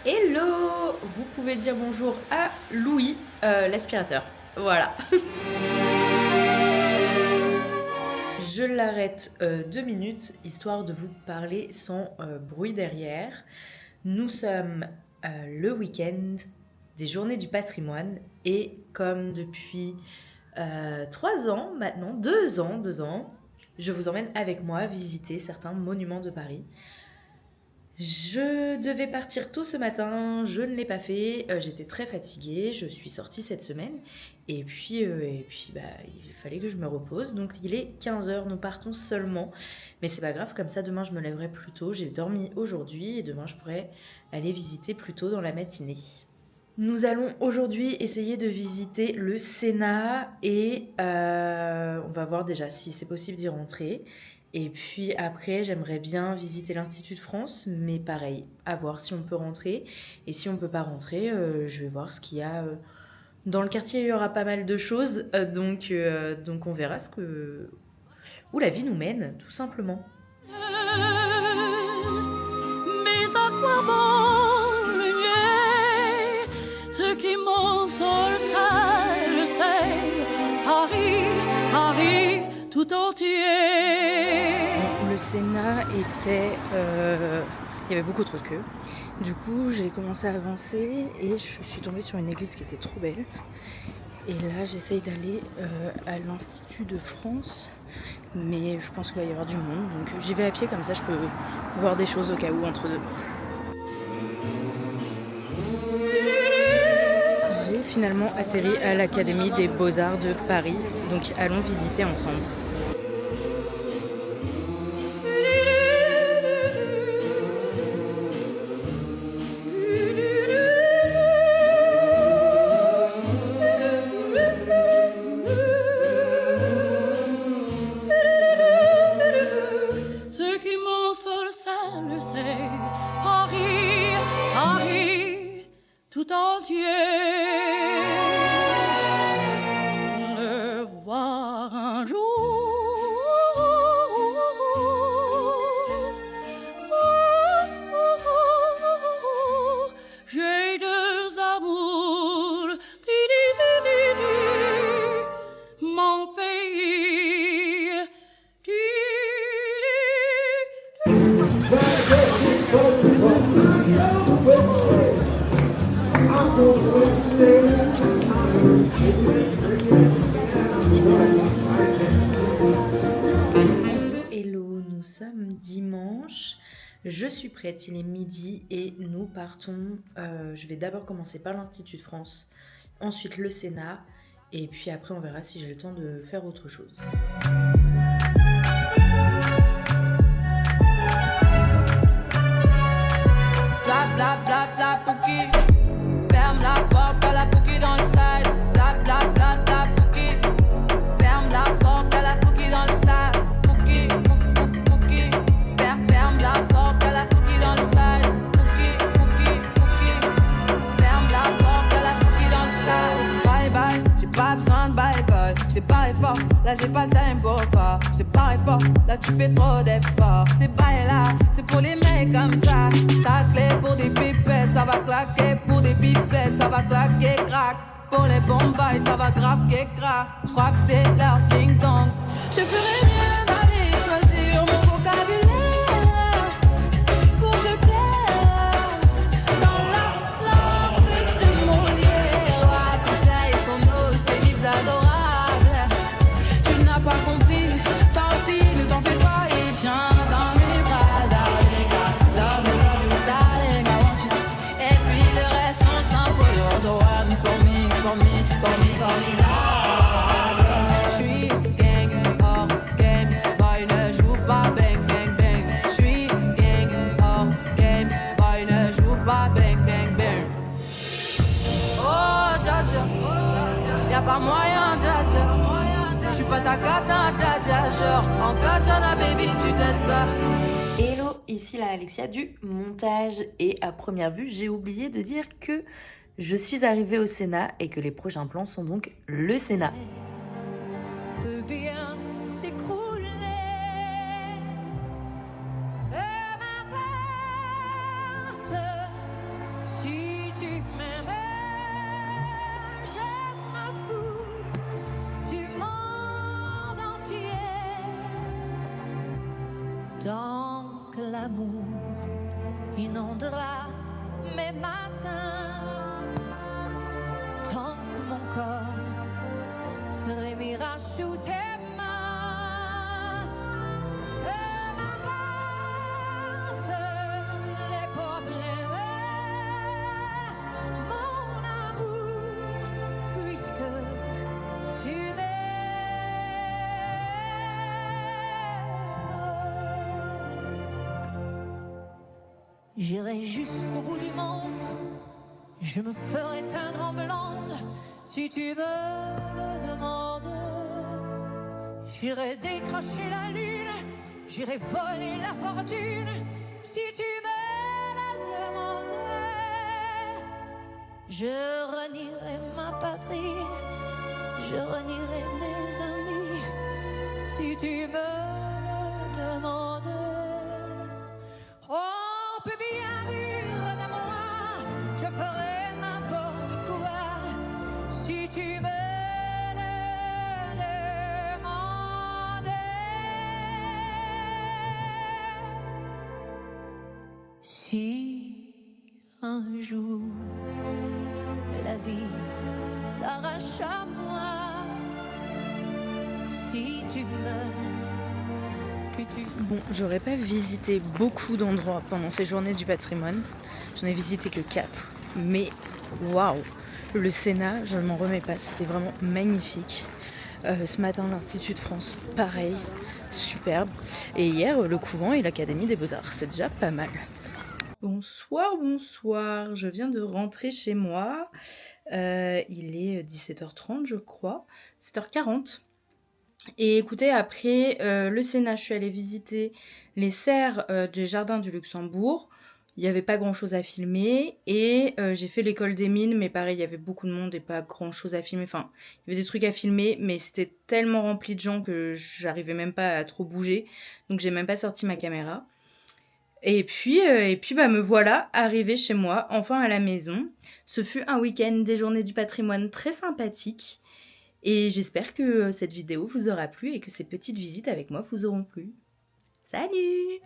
Hello! Vous pouvez dire bonjour à Louis, l'aspirateur. Voilà. Je l'arrête 2 minutes, histoire de vous parler sans bruit derrière. Nous sommes le week-end des Journées du patrimoine et comme depuis 3 ans maintenant, 2 ans, je vous emmène avec moi visiter certains monuments de Paris. Je devais partir tôt ce matin, je ne l'ai pas fait, j'étais très fatiguée, je suis sortie cette semaine et puis il fallait que je me repose. Donc il est 15 h, nous partons seulement. Mais c'est pas grave, comme ça demain je me lèverai plus tôt. J'ai dormi aujourd'hui et demain je pourrai aller visiter plus tôt dans la matinée. Nous allons aujourd'hui essayer de visiter le Sénat et on va voir déjà si c'est possible d'y rentrer. Et puis après, j'aimerais bien visiter l'Institut de France, mais pareil, à voir si on peut rentrer. Et si on peut pas rentrer, je vais voir ce qu'il y a. Dans le quartier, il y aura pas mal de choses, donc on verra où la vie nous mène, tout simplement. Mais à quoi bon le nier? Ce qui m'ensorcelle, c'est Paris, Paris tout entier. Le Sénat était... il y avait beaucoup trop de queue. Du coup, j'ai commencé à avancer et je suis tombée sur une église qui était trop belle. Et là, j'essaye d'aller à l'Institut de France. Mais je pense qu'il va y avoir du monde. Donc j'y vais à pied, comme ça je peux voir des choses au cas où entre deux. J'ai finalement atterri à l'Académie des Beaux-Arts de Paris. Donc allons visiter ensemble. Ce qui m'ensorcelle, c'est Paris, Paris tout entier. Le voir un jour, j'ai deux amours, mon pays. Hello, nous sommes dimanche. Je suis prête, il est midi et nous partons. Je vais d'abord commencer par l'Institut de France, ensuite le Sénat, et puis après on verra si j'ai le temps de faire autre chose. Bla bla bla bla Pouki. Ferme la porte à la Pouki dans le side. Bla bla bla bla Pouki. Ferme la porte à la Pouki dans le sas. Pouki, Pouki. Ferme la porte à la Pouki dans le side. Pouki. Ferme la porte à la Pouki dans le side. Bye bye, j'ai pas besoin de bye bye. J't'ai parlé fort, là j'ai pas le time pour toi. J't'ai parlé fort, là tu fais trop d'efforts. C'est bye là, c'est pour les mecs comme ça. Ta clé pour des pipettes, ça va claquer. Pour des pipettes, ça va claquer, crack. Pour les bombes, ça va grave crack. J'crois que c'est leur ding dong. Je ferais mieux d'aller choisir mon vocabulaire pour te plaire. Dans la langue de Molière, ouais, tout ça est qu'on ose tes livres adorables. Tu n'as pas compris, tant pis, ne t'en fais pas et viens dans mes bras, darling. Love you, darling, I want you. Et puis le reste, on s'en fout. You're the one for me. J'suis gang, hors game, boy ne joue pas bang, bang, bang. J'suis gang, hors game, boy ne joue pas bang, bang, bang. Oh, dja dja, y'a pas moyen, dja dja. J'suis pas ta cata, dja dja. Genre, en katana, baby, tu t'aides ça. Hello, ici la Alexia du montage. Et à première vue, j'ai oublié de dire que je suis arrivée au Sénat et que les prochains plans sont donc le Sénat. De bien s'écrouler. Peu m'importe amour inondera mes matins, tant que mon corps frémira sous tes mains. Et m'importe les problèmes, mon amour, puisque tu m'aimes. J'irai jusqu'au bout du monde, je me ferai teindre en blonde si tu me le demandes. J'irai décrocher la lune, j'irai voler la fortune si tu me la demandes. Je renierai ma patrie, je renierai mes amis si tu me le demandes. On peut bien rire de moi, je ferai n'importe quoi si tu me le demandes. Si un jour la vie t'arrache à moi, si tu meurs, que tu... Bon, j'aurais pas visité beaucoup d'endroits pendant ces journées du patrimoine. J'en ai visité que 4. Mais waouh, le Sénat, je ne m'en remets pas. C'était vraiment magnifique. Ce matin, l'Institut de France, pareil, superbe. Et hier, le couvent et l'Académie des Beaux-Arts. C'est déjà pas mal. Bonsoir, bonsoir. Je viens de rentrer chez moi. Il est 17h30, je crois. 7h40. Et écoutez, après le Sénat, je suis allée visiter les serres des Jardins du Luxembourg. Il n'y avait pas grand chose à filmer. Et j'ai fait l'école des mines, mais pareil, il y avait beaucoup de monde et pas grand chose à filmer. Enfin, il y avait des trucs à filmer, mais c'était tellement rempli de gens que j'arrivais même pas à trop bouger. Donc j'ai même pas sorti ma caméra. Et puis bah, me voilà arrivée chez moi, enfin à la maison. Ce fut un week-end des Journées du patrimoine très sympathique. Et j'espère que cette vidéo vous aura plu et que ces petites visites avec moi vous auront plu. Salut!